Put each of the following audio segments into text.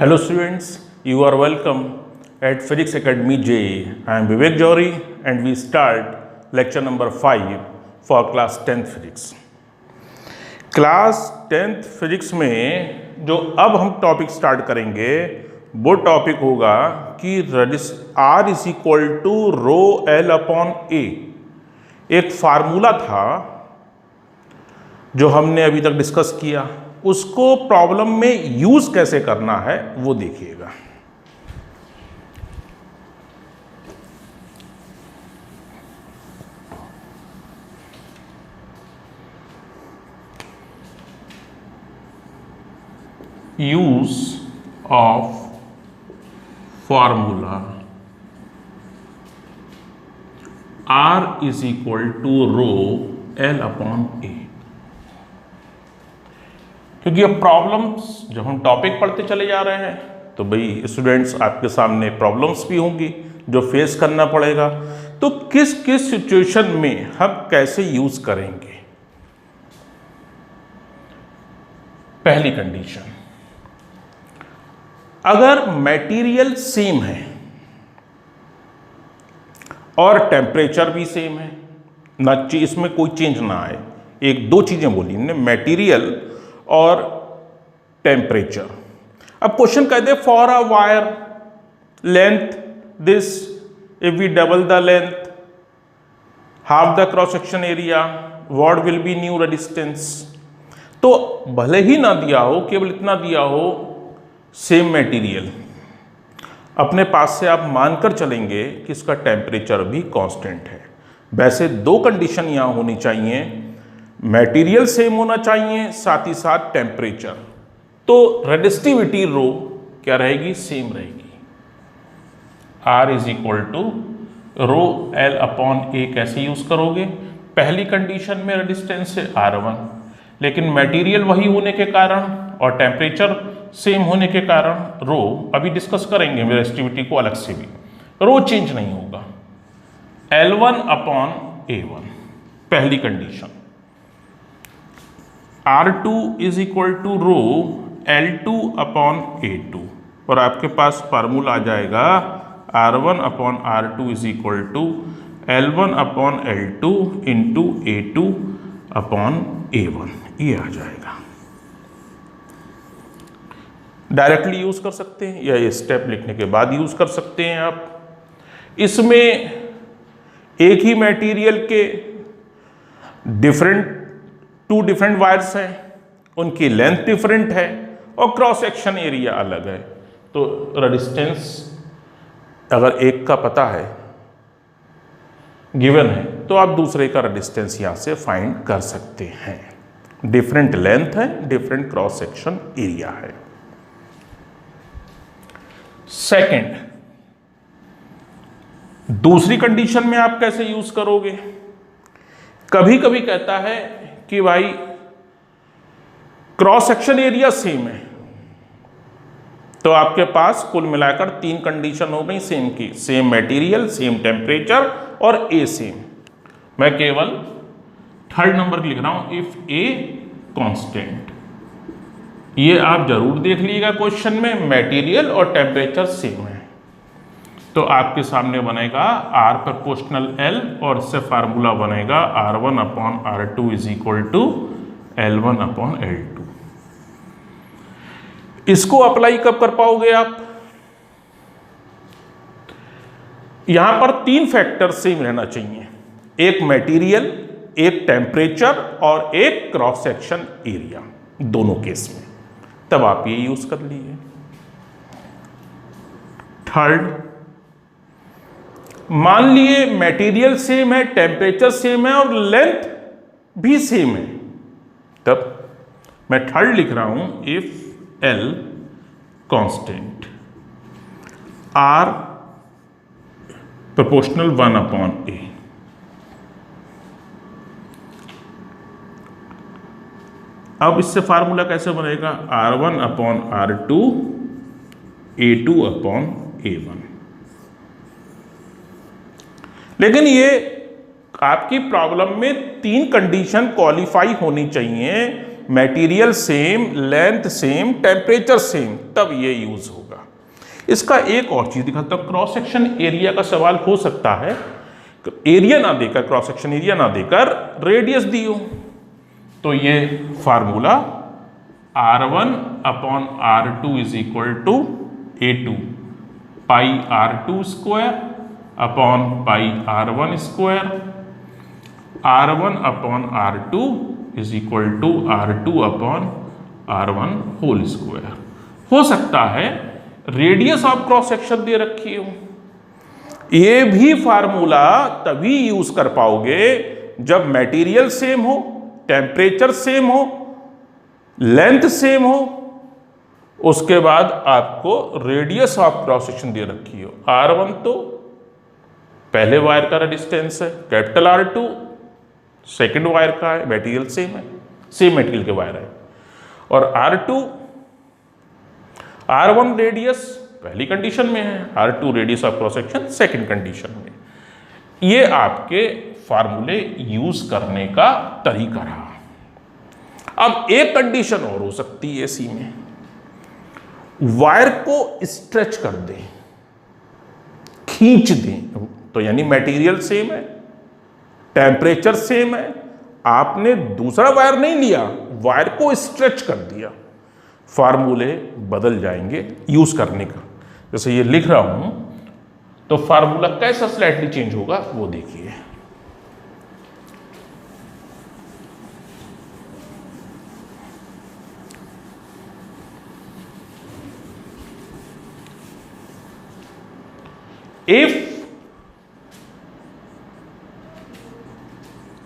Hello students, you are welcome at Physics Academy JE. I am Vivek Johri and we start lecture number 5 for class 10th Physics. Class 10th Physics में जो अब हम topic start करेंगे वो topic होगा कि R is equal to rho L upon A. एक formula था जो हमने अभी तक डिस्कस किया, उसको प्रॉब्लम में यूज कैसे करना है वो देखिएगा। Use of formula R is equal to rho L upon A. क्योंकि अब प्रॉब्लम्स जब हम टॉपिक पढ़ते चले जा रहे हैं तो भाई स्टूडेंट्स आपके सामने प्रॉब्लम्स भी होंगी जो फेस करना पड़ेगा। तो किस किस सिचुएशन में हम कैसे यूज करेंगे। पहली कंडीशन, अगर मटेरियल सेम है और टेम्परेचर भी सेम है, ना इसमें कोई चेंज ना आए। एक दो चीजें बोली हमने, मटेरियल और टेम्परेचर। अब क्वेश्चन कहते हैं for a wire length this, if we double the length half the cross section area what will be new resistance. तो भले ही ना दिया हो, केवल इतना दिया हो सेम मटेरियल, अपने पास से आप मानकर चलेंगे कि इसका टेम्परेचर भी कांस्टेंट है। वैसे दो कंडीशन यहां होनी चाहिए, मटेरियल सेम होना चाहिए, साथ ही साथ टेम्परेचर। तो रेजिस्टिविटी रो क्या रहेगी, सेम रहेगी। R is equal to rho L upon A कैसे यूज करोगे। पहली कंडीशन में रेजिस्टेंस है R1, लेकिन मटेरियल वही होने के कारण और टेम्परेचर सेम होने के कारण रो, अभी डिस्कस करेंगे रेजिस्टिविटी को अलग से भी, रो चेंज नहीं होगा। L1 अपॉन A1 पहली condition. R2 is equal to rho L2 upon A2 और आपके पास फार्मूला आ जाएगा R1 upon R2 is equal to L1 upon L2 into A2 upon A1, ये आ जाएगा। डायरेक्टली यूज कर सकते हैं या ये स्टेप लिखने के बाद यूज कर सकते हैं आप। इसमें एक ही मटेरियल के टू डिफरेंट वायर्स हैं, उनकी लेंथ डिफरेंट है और क्रॉस सेक्शन एरिया अलग है। तो रेजिस्टेंस अगर एक का पता है, गिवन है, तो आप दूसरे का रेजिस्टेंस यहां से फाइंड कर सकते हैं। डिफरेंट लेंथ है, डिफरेंट क्रॉस सेक्शन एरिया है। सेकंड, दूसरी कंडीशन में आप कैसे यूज करोगे। कभी कभी कहता है कि भाई क्रॉस सेक्शन एरिया सेम है, तो आपके पास कुल मिलाकर तीन कंडीशन हो गई सेम की, सेम मटेरियल, सेम टेम्परेचर और ए सेम। मैं केवल थर्ड नंबर लिख रहा हूं, इफ ए कांस्टेंट। ये आप जरूर देख लीजिएगा क्वेश्चन में, मटेरियल और टेम्परेचर सेम है तो आपके सामने बनेगा R प्रोपोर्शनल L और इससे फार्मूला बनेगा R1 upon R2 is equal to L1 upon L2। इसको अप्लाई कब कर पाओगे आप। यहां पर तीन फैक्टर सेम रहना चाहिए, एक मटेरियल, एक टेम्परेचर और एक क्रॉस सेक्शन एरिया, दोनों केस में, तब आप ये यूज कर लीजिए। थर्ड, मान लिए मटेरियल सेम है, टेम्परेचर सेम है और लेंथ भी सेम है, तब मैं थर्ड लिख रहा हूं, if L constant R proportional 1 upon A। अब इससे फार्मूला कैसे बनेगा, R1 upon R2 A2 upon A1। लेकिन ये आपकी प्रॉब्लम में तीन कंडीशन क्वालिफाई होनी चाहिए material same, length same, temperature same, तब ये यूज होगा। इसका एक और चीज दिखाता हूं, क्रॉस सेक्शन एरिया का सवाल हो सकता है, एरिया ना देकर, क्रॉस सेक्शन एरिया ना देकर रेडियस दियो, तो ये formula R1 upon R2 is equal to A2 pi R2 square upon pi R1 square, R1 upon R2 is equal to R2 upon R1 whole square. हो सकता है रेडियस ऑफ क्रॉस सेक्शन दे रखी हो। ये भी फार्मूला तभी use कर पाओगे जब मटेरियल सेम हो, टेम्परेचर सेम हो, लेंथ सेम हो, उसके बाद आपको रेडियस ऑफ क्रॉस सेक्शन दे रखी हो। R1 तो पहले वायर का डिस्टेंस है, कैपिटल R2 सेकेंड वायर का है, मटेरियल सेम है, सेम मटेरियल के वायर है, और R1 रेडियस पहली कंडीशन में है, R2 radius of cross section second condition में। ये आपके फार्मूले यूज करने का तरीका रहा। अब एक कंडीशन और हो सकती है इसी में, वायर को स्ट्रेच कर दें, खींच दें, तो यानी मटेरियल सेम है, टेम्परेचर सेम है, आपने दूसरा वायर नहीं लिया, वायर को स्ट्रेच कर दिया, फार्मूले बदल जाएंगे यूज करने का। जैसे ये लिख रहा हूं तो फार्मूला कैसा स्लाइटली चेंज होगा वो देखिए। If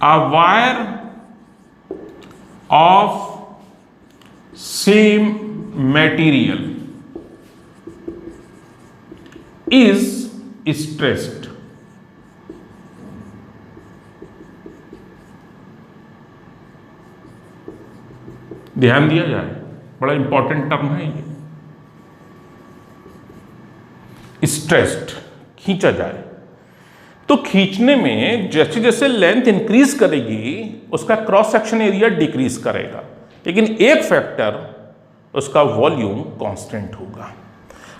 a wire of same material is stressed, ध्यान दिया जाए, बड़ा इंपॉर्टेंट टर्म है ये, स्ट्रेस्ड, खींचा जाए। तो खींचने में जैसे जैसे लेंथ इंक्रीज करेगी उसका क्रॉस सेक्शन एरिया डिक्रीज करेगा, लेकिन एक फैक्टर उसका वॉल्यूम कांस्टेंट होगा।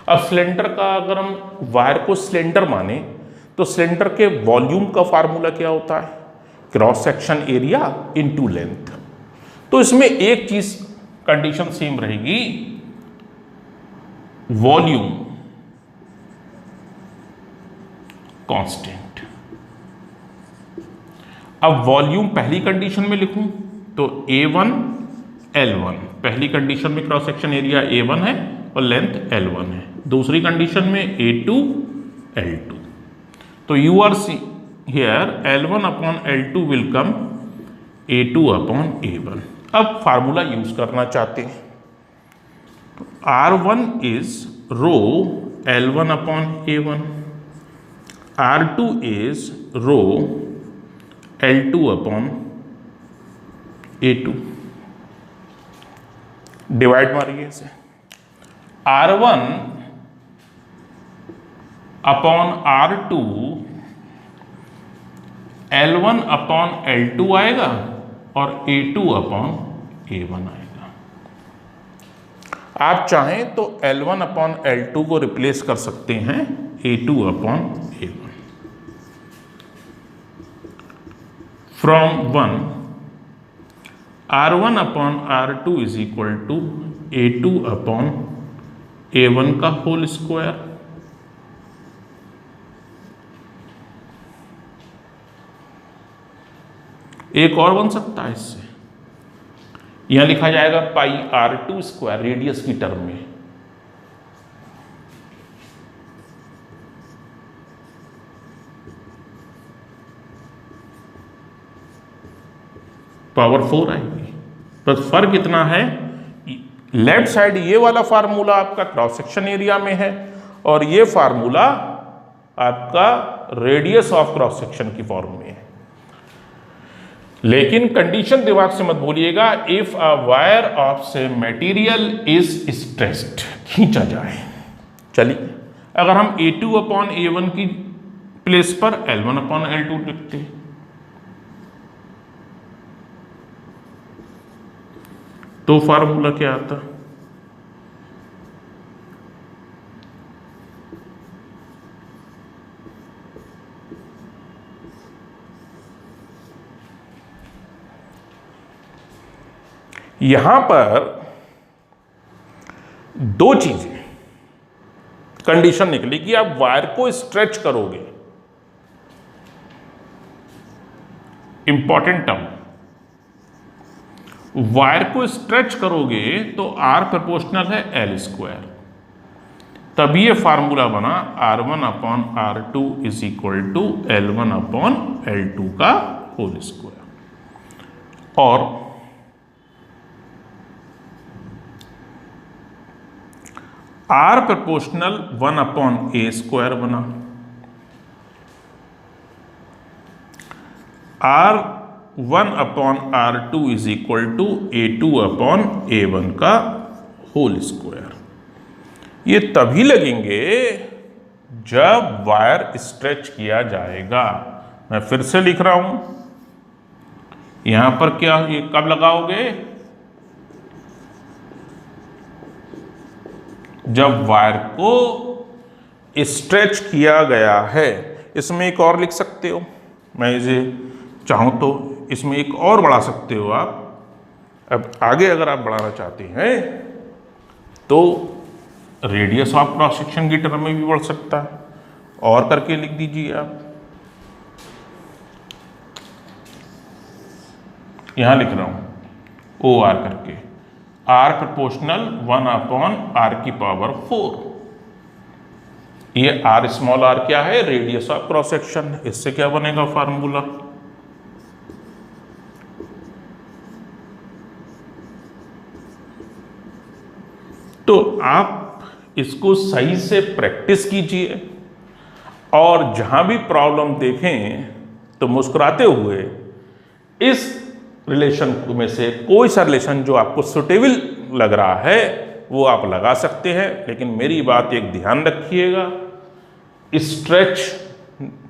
अब सिलेंडर का अगर हम वायर को सिलेंडर माने तो सिलेंडर के वॉल्यूम का फार्मूला क्या होता है, cross section area into length. तो इसमें एक चीज कंडीशन सेम रहेगी, वॉल्यूम कांस्टेंट। अब वॉल्यूम पहली कंडीशन में लिखूं तो A1 L1, पहली कंडीशन में क्रॉस सेक्शन एरिया A1 है और लेंथ L1 है, दूसरी कंडीशन में A2 L2। तो you are see here L1 upon L2 will come A2 upon A1। अब फार्मूला यूज करना चाहते हैं, R1 is rho L1 upon A1, R2 is rho L2 upon A2। Divide मारिए इसे, R1 upon R2 L1 upon L2 आएगा और A2 upon A1 आएगा। आप चाहें तो L1 अपॉन L2 को रिप्लेस कर सकते हैं A2 upon A1। From 1 R1 upon R2 is equal to A2 upon A1 का होल स्क्वायर। एक और बन सकता है इससे, यहां लिखा जाएगा पाई R2 स्क्वायर रेडियस की टर्म में। पावर 4 आएगी, पर फर्क इतना है, लेफ्ट साइड ये वाला फार्मूला आपका क्रॉस सेक्शन एरिया में है और ये फार्मूला आपका रेडियस ऑफ क्रॉस सेक्शन की फॉर्म में है। लेकिन कंडीशन दिमाग से मत भूलिएगा, इफ अ वायर ऑफ से मटेरियल इज स्ट्रेस्ड, खींचा जाए। चलिए अगर हम A2 अपॉन A1 की प्लेस पर L1 अपॉन L2 लिखते हैं तो फार्मूला क्या आता? यहां पर दो चीजें कंडीशन निकली कि आप वायर को स्ट्रेच करोगे, इंपॉर्टेंट टर्म, वायर को स्ट्रेच करोगे तो R प्रोपोर्शनल है L², तभी ये फार्मूला बना R1/R2 is equal to L1/L2 का होल स्क्वायर। और R प्रोपोर्शनल 1/A² बना, R1/R2 is equal to A2/A1 का होल स्क्वायर। ये तभी लगेंगे जब वायर स्ट्रेच किया जाएगा। मैं फिर से लिख रहा हूं, यहां पर क्या, ये कब लगाओगे? जब वायर को स्ट्रेच किया गया है। इसमें एक और लिख सकते हो, मैं इसे चाहूं तो इसमें एक और बढ़ा सकते हो आप। अब आगे अगर आप बढ़ाना चाहते हैं तो रेडियस ऑफ क्रॉस सेक्शन की टर्म में भी बढ़ सकता है, और करके लिख दीजिए आप। यहां लिख रहा हूं OR करके, R प्रोपोर्शनल 1/R⁴। ये R स्मॉल r क्या है? Radius of cross section. इससे क्या बनेगा फार्मूला? तो आप इसको सही से प्रैक्टिस कीजिए, और जहां भी प्रॉब्लम देखें तो मुस्कुराते हुए इस रिलेशन में से कोई सा रिलेशन जो आपको सुटेबल लग रहा है वो आप लगा सकते हैं। लेकिन मेरी बात एक ध्यान रखिएगा, स्ट्रेच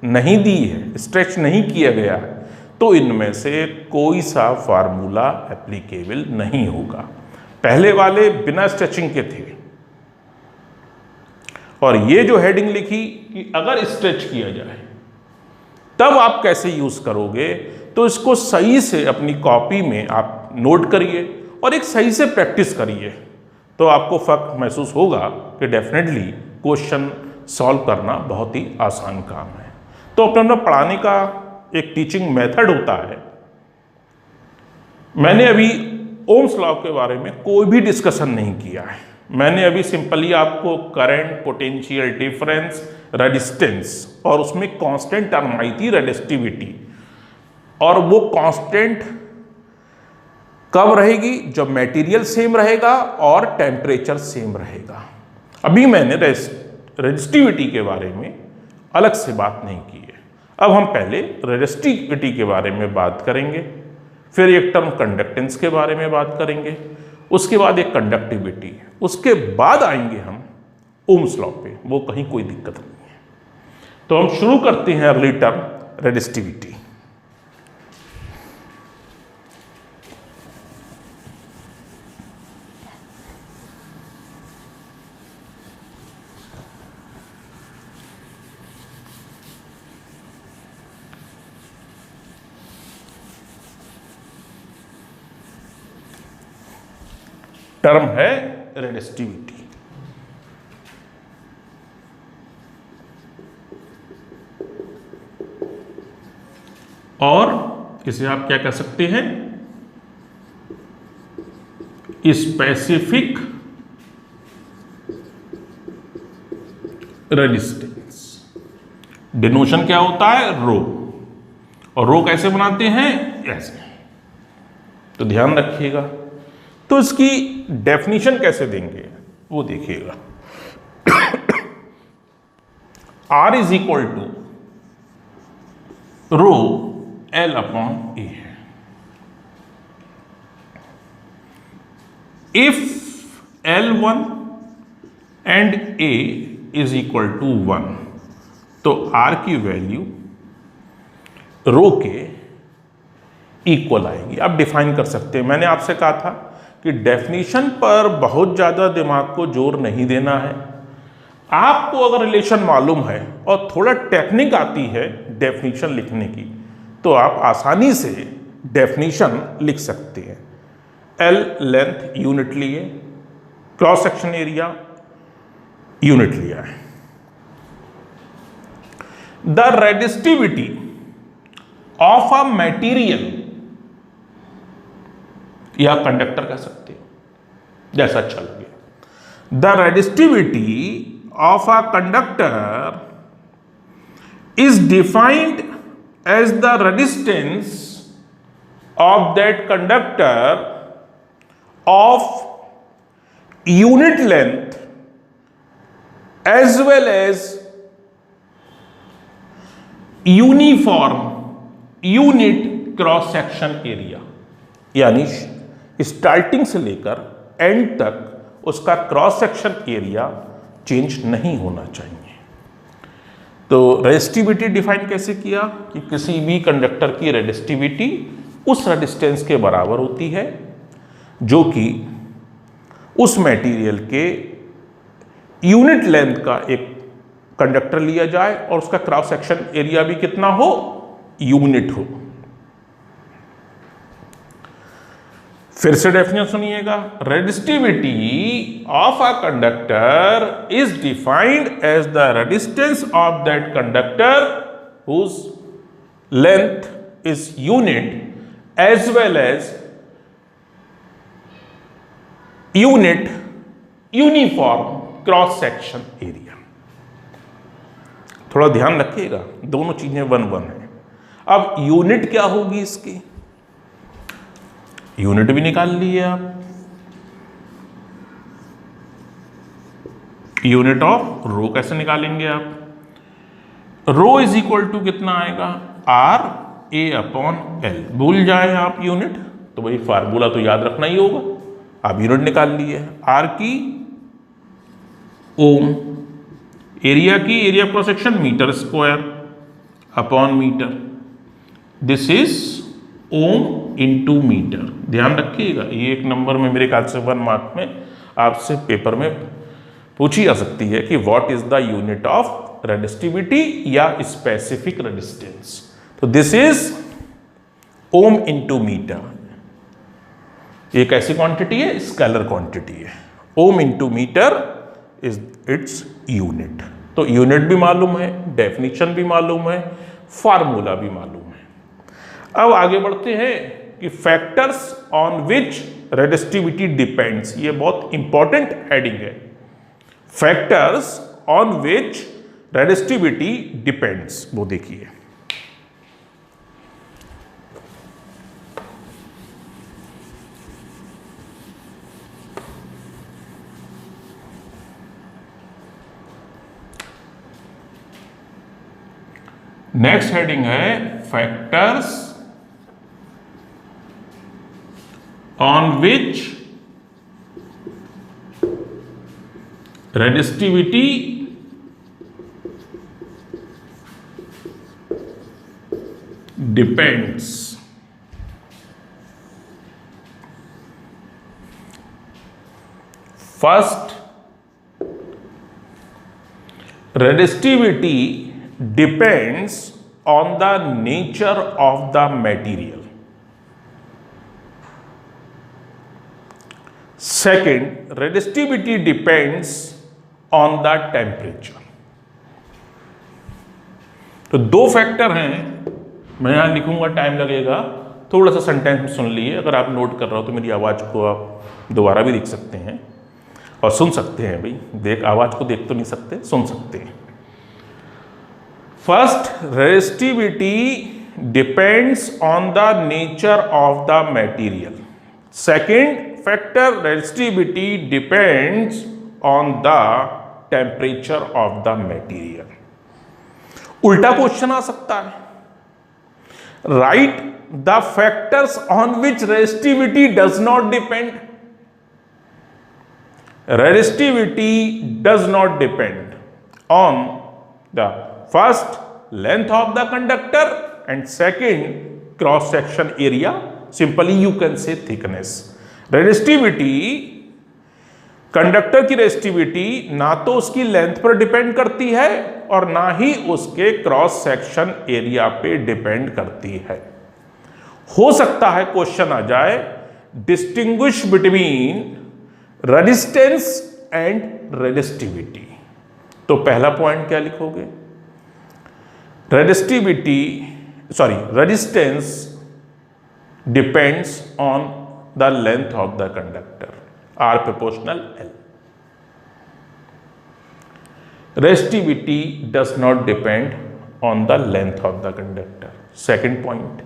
नहीं दी है, स्ट्रेच नहीं किया गया है, तो इनमें से कोई सा फार्मूला एप्लीकेबल नहीं होगा। पहले वाले बिना स्ट्रेचिंग के थे, और ये जो हेडिंग लिखी कि अगर स्ट्रेच किया जाए तब आप कैसे यूज करोगे, तो इसको सही से अपनी कॉपी में आप नोट करिए और एक सही से प्रैक्टिस करिए, तो आपको फर्क महसूस होगा कि डेफिनेटली क्वेश्चन सॉल्व करना बहुत ही आसान काम है। तो अपना पढ़ाने का एक टीचिंग मेथड होता है। मैंने अभी ओम्स लॉ के बारे में कोई भी डिस्कशन नहीं किया है। मैंने अभी सिंपली आपको करंट, पोटेंशियल डिफरेंस, रेजिस्टेंस, और उसमें कांस्टेंट टर्म आई थी रेजिस्टिविटी, और वो कांस्टेंट कब रहेगी? जब मटेरियल सेम रहेगा और टेम्परेचर सेम रहेगा। अभी मैंने रेजिस्टिविटी के बारे में अलग से बात नहीं की है। अब हम पहले रेजिस्टिविटी के बारे में बात करेंगे, फिर एक टर्म कंडक्टेंस के बारे में बात करेंगे, उसके बाद एक कंडक्टिविटी, उसके बाद आएंगे हम ओम्स लॉ पे। वो कहीं कोई दिक्कत नहीं है। तो हम शुरू करते हैं अगली टर्म रेजिस्टिविटी। टर्म है रेजिस्टिविटी। और इसे आप क्या कह सकते हैं? Specific resistance. डिनोशन क्या होता है? रो। और रो कैसे बनाते हैं? ऐसे। तो ध्यान रखिएगा। तो इसकी डेफिनेशन कैसे देंगे वो देखिएगा। R is equal to rho L/A है। If L1 and A is equal to 1, तो R की वैल्यू रो के इक्वल आएगी। आप डिफाइन कर सकते हैं। मैंने आपसे कहा था कि डेफिनेशन पर बहुत ज़्यादा दिमाग को जोर नहीं देना है। आपको अगर रिलेशन मालूम है और थोड़ा टेक्निक आती है डेफिनेशन लिखने की, तो आप आसानी से डेफिनेशन लिख सकते हैं। एल लेंथ यूनिट लिए, क्रॉस सेक्शन एरिया यूनिट लिया है। The resistivity of a material, या कंडक्टर कह सकते हो, जैसा अच्छा लगे। The resistivity of a conductor is defined as the resistance of that conductor of unit length as well as uniform unit cross section area, यानी स्टार्टिंग से लेकर एंड तक उसका क्रॉस सेक्शन एरिया चेंज नहीं होना चाहिए। तो रेजिस्टिविटी डिफाइन कैसे किया कि किसी भी कंडक्टर की रेजिस्टिविटी उस रेजिस्टेंस के बराबर होती है जो कि उस मटेरियल के यूनिट लेंथ का एक कंडक्टर लिया जाए और उसका क्रॉस सेक्शन एरिया भी कितना हो, यूनिट हो। फिर से डेफिनेशन सुनिएगा। Resistivity of a conductor is defined as the resistance of that conductor whose length is unit as well as unit uniform cross section area. थोड़ा ध्यान रखिएगा, दोनों चीजें वन वन है। अब यूनिट क्या होगी इसकी, यूनिट भी निकाल लिए आप। यूनिट ऑफ रो कैसे निकालेंगे आप, रो इज इक्वल टू कितना आएगा, आर ए अपॉन एल। भूल जाए आप यूनिट तो भाई फार्मूला तो याद रखना ही होगा। आप यूनिट निकाल लिए, आर की ओम, एरिया की area cross section meter square upon meter, this is ohm into meter. ध्यान रखिएगा, ये एक नंबर में मेरे ख्याल से 1 मार्क में आपसे पेपर में पूछी जा सकती है कि what is the unit of resistivity या स्पेसिफिक रेजिस्टेंस। तो this is ohm into metre. ये कैसी क्वांटिटी है, स्केलर क्वांटिटी है। Ohm into metre is its unit. तो यूनिट भी मालूम है, डेफिनेशन भी मालूम है, फार्मूला भी मालूम है। अब आगे बढ़ते हैं कि factors on which resistivity depends. ये बहुत इंपॉर्टेंट हेडिंग है, factors on which resistivity depends. वो देखिए, नेक्स्ट हेडिंग है factors on which resistivity depends. First, resistivity depends on the nature of the material. Second, resistivity depends on the temperature. तो दो factor हैं, मैं यहां लिखूंगा, टाइम लगेगा, थोड़ा सा सेंटेंस में सुन लिए। अगर आप नोट कर रहे हो तो मेरी आवाज को आप दोबारा भी देख सकते हैं और सुन सकते हैं। भाई आवाज को देख तो नहीं सकते, सुन सकते हैं। First, resistivity depends on the nature of the material. Second factor, resistivity depends on the temperature of the material. उल्टा क्वेश्चन आ सकता है, right the factors on which resistivity does not depend. Resistivity does not depend on the first length of the conductor and second cross section area. Simply you can say thickness. Resistivity, conductor की resistivity ना तो उसकी length पर depend करती है और ना ही उसके क्रॉस सेक्शन एरिया पे डिपेंड करती है। हो सकता है क्वेश्चन आ जाए distinguish between resistance and resistivity, तो पहला पॉइंट क्या लिखोगे? Resistance depends on the length of the conductor, R proportional L. Resistivity does not depend on the length of the conductor. Second point,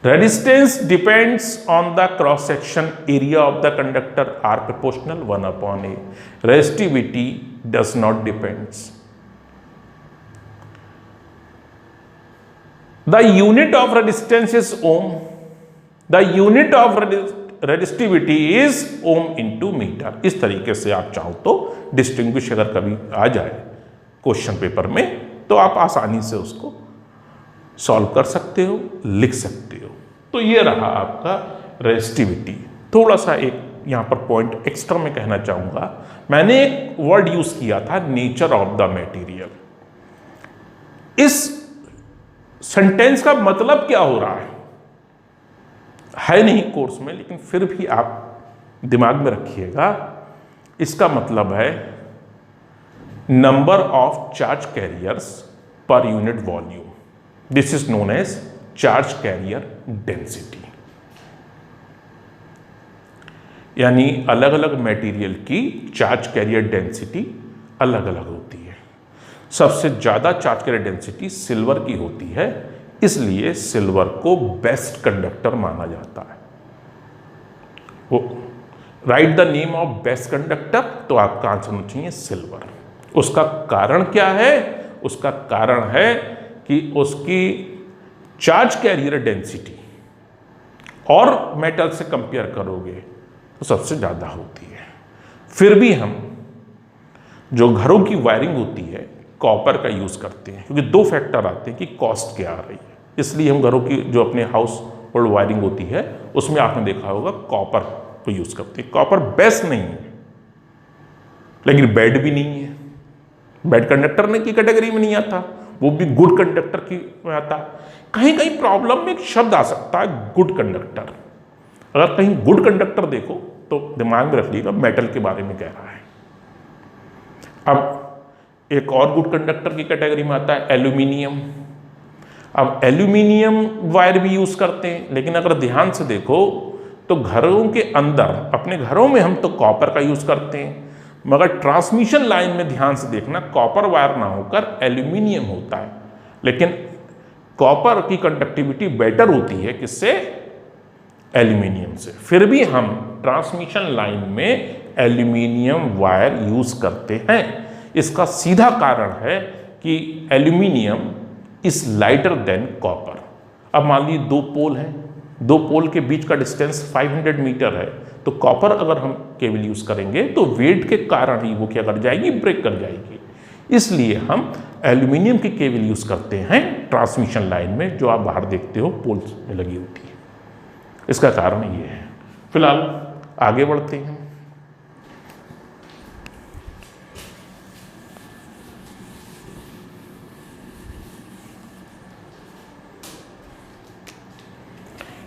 resistance depends on the cross section area of the conductor, R proportional 1 upon A. Resistivity does not depends. The unit of resistance is ohm. The unit of resistivity is ohm into meter. इस तरीके से आप चाहो तो distinguish अगर कभी आ जाए question paper में तो आप आसानी से उसको सॉल्व कर सकते हो, लिख सकते हो। तो ये रहा आपका रेजिस्टिविटी। थोड़ा सा एक यहाँ पर पॉइंट एक्स्ट्रा में कहना चाहूँगा, मैंने एक वर्ड यूज किया था नेचर ऑफ द मटेरियल। इस सेंटेंस का मतलब क्या हो रहा है नहीं कोर्स में, लेकिन फिर भी आप दिमाग में रखिएगा। इसका मतलब है number of charge carriers per unit volume, this is known as charge carrier density. यानी अलग अलग मटेरियल की चार्ज कैरियर डेंसिटी अलग अलग होती है। सबसे ज्यादा चार्ज कैरियर डेंसिटी सिल्वर की होती है, इसलिए सिल्वर को बेस्ट कंडक्टर माना जाता है। वो right the name of best conductor, तो आपका आंसर होना चाहिए सिल्वर। उसका कारण क्या है? उसका कारण है कि उसकी चार्ज कैरियर डेंसिटी और मेटल से कंपेयर करोगे तो सबसे ज़्यादा होती है। फिर भी हम जो घरों की वायरिंग होती है कॉपर का यूज़ करते हैं, क्योंकि दो फैक्टर आते हैं कि कॉस्ट क्या आ रही है, इसलिए हम घरों की जो अपने हाउस होल्ड वायरिंग होती है उसमें आपने देखा होगा कॉपर को यूज़ करते हैं। कॉपर बेस्ट नहीं है, लेकिन बैड भी नहीं है। बैड कंडक्टर ने की कैटेगरी में नहीं आता, वो भी गुड कंडक्टर की में आता। कहीं कहीं प्रॉब्लम में एक शब्द आ सकता है गुड कंडक्टर। अगर कहीं गुड कंडक्टर देखो तो दिमाग में रख लीजिएगा मेटल के बारे में कह रहा है। अब एक और गुड कंडक्टर की कैटेगरी में आता है एल्यूमिनियम। अब एल्यूमिनियम वायर भी यूज करते हैं, लेकिन अगर ध्यान से देखो तो घरों के अंदर अपने घरों में हम तो कॉपर का यूज करते हैं, मगर ट्रांसमिशन लाइन में ध्यान से देखना कॉपर वायर ना होकर एल्यूमिनियम होता है। लेकिन कॉपर की कंडक्टिविटी बेटर होती है किससे? एल्यूमिनियम से। फिर भी हम ट्रांसमिशन लाइन में एल्यूमिनियम वायर यूज करते हैं। इसका सीधा कारण है कि aluminium is lighter than copper. अब मान लीजिए दो पोल हैं, दो पोल के बीच का डिस्टेंस 500 मीटर है, तो कॉपर अगर हम केबल यूज करेंगे तो वेट के कारण ही वो क्या कर जाएगी? ब्रेक कर जाएगी। इसलिए हम एल्यूमिनियम की केबल यूज करते हैं ट्रांसमिशन लाइन में, जो आप बाहर देखते हो पोल्स में लगी होती है। इसका कारण ये है। फिलहाल आगे बढ़ते हैं।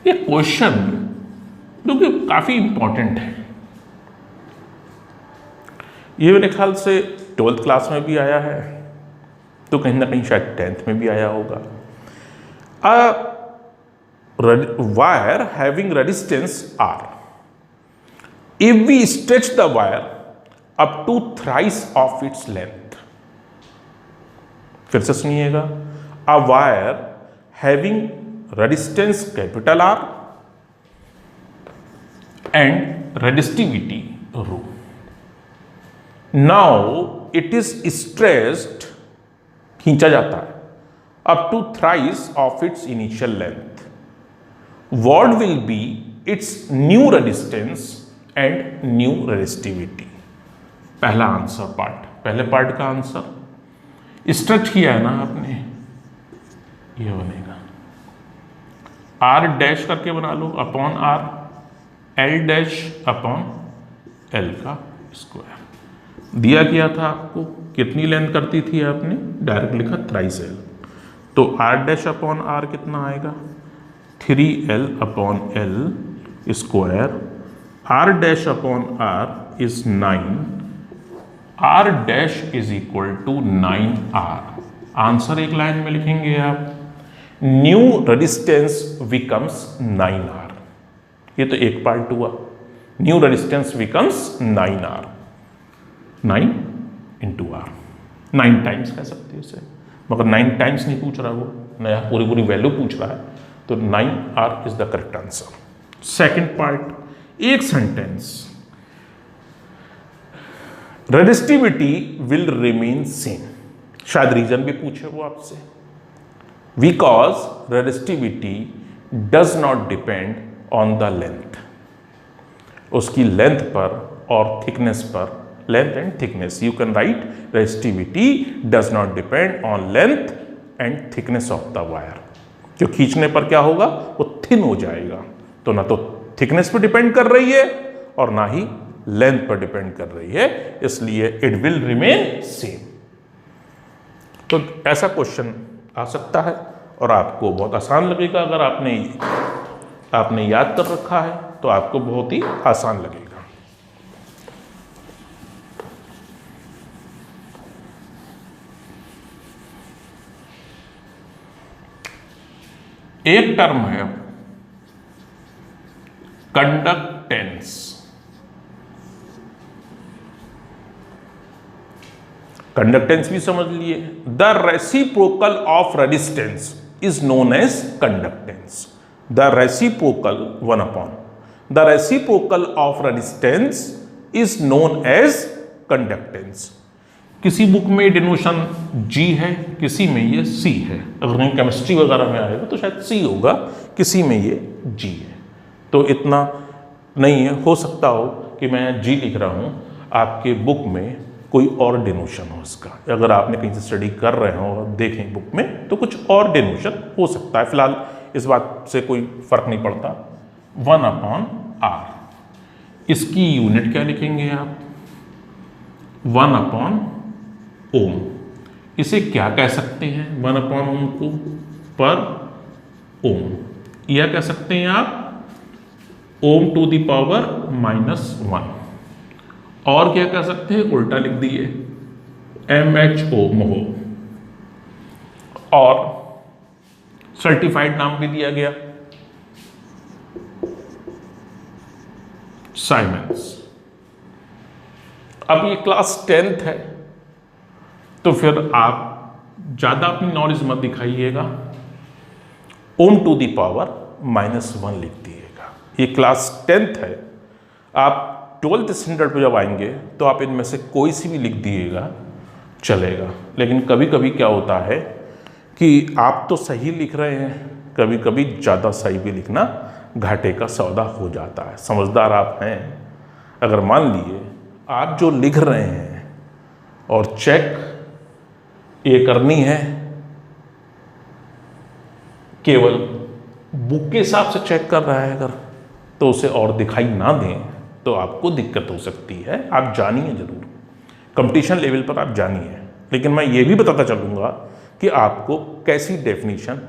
ये क्वेश्चन जो कि काफी इंपॉर्टेंट है, ये मेरे ख्याल से 12th क्लास में भी आया है, तो कहीं ना कहीं शायद 10th में भी आया होगा। Wire having resistance R, if we stretch the wire up to thrice of its length, फिर से सुनिएगा, a wire having resistance capital R and resistivity rho. Now it is stretched, खींचा जाता है, up to thrice of its initial length. What will be its new resistance and new resistivity? पहला answer part, पहले part का answer stretch किया है ना आपने, ये बनेगा R डैश करके बना लो upon R, L dash upon L का स्क्वायर दिया गया था आपको। कितनी लेंथ करती थी आपने, डायरेक्ट लिखा थ्राइस एल, तो आर डैश अपॉन आर कितना आएगा, 3l upon L square, R dash upon R is 9, R dash is equal to 9r। Answer एक लाइन में लिखेंगे आप, न्यू रेजिस्टेंस बिकम्स 9r। ये तो एक पार्ट हुआ, new resistance becomes 9r, 9 into R, 9 times कह सकते हैं इसे, मगर 9 टाइम्स नहीं पूछ रहा वो, नया पूरी पूरी वैल्यू पूछ रहा है, तो 9r is the correct answer. Second part, एक sentence, resistivity will remain same, शायद रीजन भी पूछे वो आपसे, because resistivity does not depend on the length, उसकी लेंथ पर और थिकनेस पर, length and thickness, you can write resistivity does not depend on length and thickness of the wire. जो खींचने पर क्या होगा, वो थिन हो जाएगा, तो ना तो थिकनेस पर डिपेंड कर रही है और ना ही लेंथ पर डिपेंड कर रही है, इसलिए इट विल रिमेन सेम। तो ऐसा क्वेश्चन आ सकता है और आपको बहुत आसान लगेगा, अगर आपने याद कर रखा है तो आपको बहुत ही आसान लगेगा। एक टर्म है कंडक्टेंस। कंडक्टेंस भी समझ लिए, the reciprocal of resistance is known as conductance. The reciprocal, 1 upon, the reciprocal of resistance is known as conductance. किसी बुक में डिनोशन G है, किसी में ये C है, अगर कहीं केमिस्ट्री वगैरह में आएगा तो शायद C होगा, किसी में ये G है, तो इतना नहीं है, हो सकता हो कि मैं G लिख रहा हूँ, आपके बुक में कोई और डिनोशन हो इसका, अगर आपने कहीं से स्टडी कर रहे हो और देखें बुक में तो कुछ और डिनोशन हो सकता है, फिलहाल इस बात से कोई फर्क नहीं पड़ता। 1 अपॉन आर, इसकी यूनिट क्या लिखेंगे आप, 1 अपॉन ओम। इसे क्या कह सकते हैं, 1 अपॉन ओम को पर ओम, या कह सकते हैं आप ओम टू द पावर -1, और क्या कह सकते हैं, उल्टा लिख दिए MHO मोहो, और सर्टिफाइड नाम भी दिया गया साइमंस। अब ये क्लास 10th है तो फिर आप ज्यादा अपनी नॉलेज मत दिखाइएगा, ओम टू द पावर -1 लिख दिएगा। ये क्लास 10th है, आप 12th स्टैंडर्ड पे जब आएंगे तो आप इनमें से कोई सी भी लिख दिएगा चलेगा, लेकिन कभी कभी क्या होता है कि आप तो सही लिख रहे हैं, कभी कभी ज़्यादा सही भी लिखना घाटे का सौदा हो जाता है। समझदार आप हैं, अगर मान लिए आप जो लिख रहे हैं और चेक ये करनी है, केवल बुक के हिसाब से चेक कर रहा है अगर, तो उसे और दिखाई ना दें तो आपको दिक्कत हो सकती है। आप जानिए जरूर, कंपटीशन लेवल पर आप जानिए, लेकिन मैं ये भी बताता चलूँगा कि आपको कैसी डेफिनेशन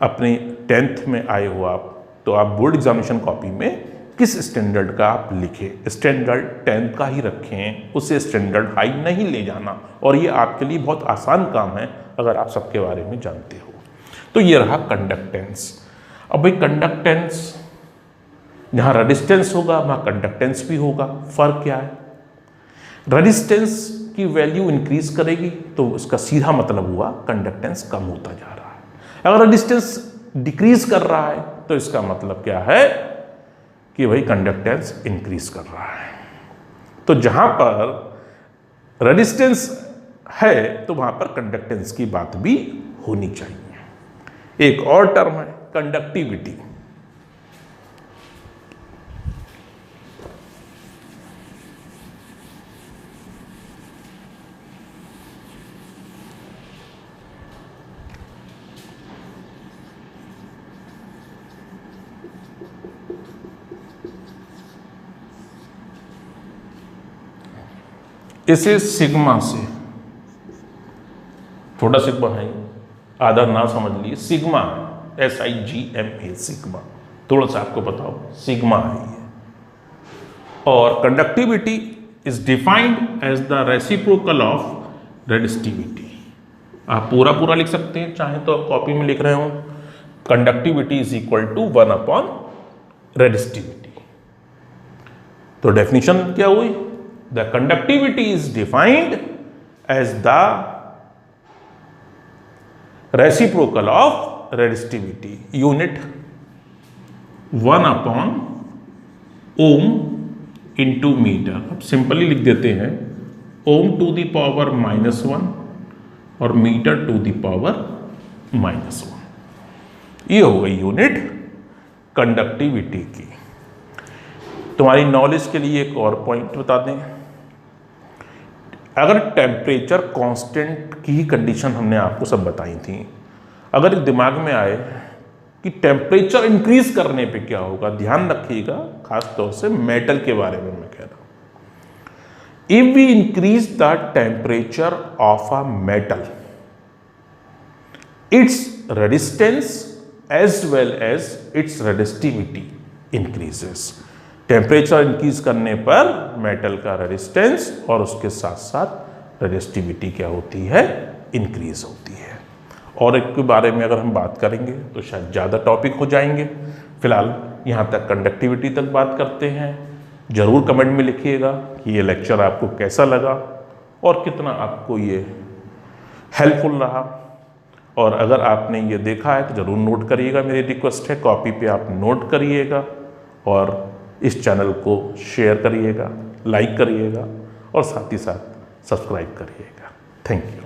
अपने 10th में आए हो आप, तो आप बोर्ड एग्जामिनेशन कॉपी में किस स्टैंडर्ड का आप लिखें, स्टैंडर्ड 10th का ही रखें, उसे स्टैंडर्ड हाई नहीं ले जाना, और ये आपके लिए बहुत आसान काम है अगर आप सबके बारे में जानते हो। तो ये रहा कंडक्टेंस। अब भाई कंडक्टेंस, जहाँ रेजिस्टेंस होगा वहाँ कंडक्टेंस भी होगा, फर्क क्या है, रेजिस्टेंस की वैल्यू इंक्रीज करेगी तो उसका सीधा मतलब हुआ कंडक्टेंस कम होता जा रहा है, अगर रेजिस्टेंस डिक्रीज कर रहा है तो इसका मतलब क्या है कि भाई कंडक्टेंस इंक्रीज कर रहा है। तो जहां पर रेजिस्टेंस है तो वहां पर कंडक्टेंस की बात भी होनी चाहिए। एक और टर्म है कंडक्टिविटी। इसे सिग्मा से, छोटा सिग्मा है, आधा ना समझ लिए, सिग्मा SIGMA, सिग्मा, थोड़ा सा आपको बताओ, सिग्मा है ये। और conductivity is defined as the reciprocal of resistivity. आप पूरा पूरा लिख सकते हैं, चाहे तो आप कॉपी में लिख रहे हो, conductivity is equal to 1 upon resistivity. तो डेफिनेशन क्या हुई? The conductivity is defined as the reciprocal of resistivity, unit 1 upon ohm into metre. अब सिंपली लिख देते हैं, ओम टू द पावर -1 और मीटर टू द पावर -1। ये हो गई यूनिट कंडक्टिविटी की। तुम्हारी नॉलेज के लिए एक और पॉइंट बता दें, अगर टेम्परेचर कांस्टेंट की ही कंडीशन हमने आपको सब बताई थी, अगर दिमाग में आए कि टेम्परेचर इंक्रीज करने पे क्या होगा, ध्यान रखिएगा, खास तौर से मेटल के बारे में मैं कह रहा हूं। If we increase the temperature of a metal, its resistance as well as its resistivity increases. Temperature increase करने पर मेटल का रेजिस्टेंस और उसके साथ साथ रेजिस्टिविटी क्या होती है, इंक्रीज होती है। और एक के बारे में अगर हम बात करेंगे तो शायद ज़्यादा टॉपिक हो जाएंगे, फिलहाल यहाँ तक कंडक्टिविटी तक बात करते हैं। ज़रूर कमेंट में लिखिएगा कि ये लेक्चर आपको कैसा लगा और कितना आपको ये हेल्पफुल रहा। और अगर आपने ये देखा है तो ज़रूर नोट करिएगा, मेरी रिक्वेस्ट है, कॉपी पे आप नोट करिएगा और इस चैनल को शेयर करिएगा, लाइक करिएगा और साथ ही साथ सब्सक्राइब करिएगा। Thank you.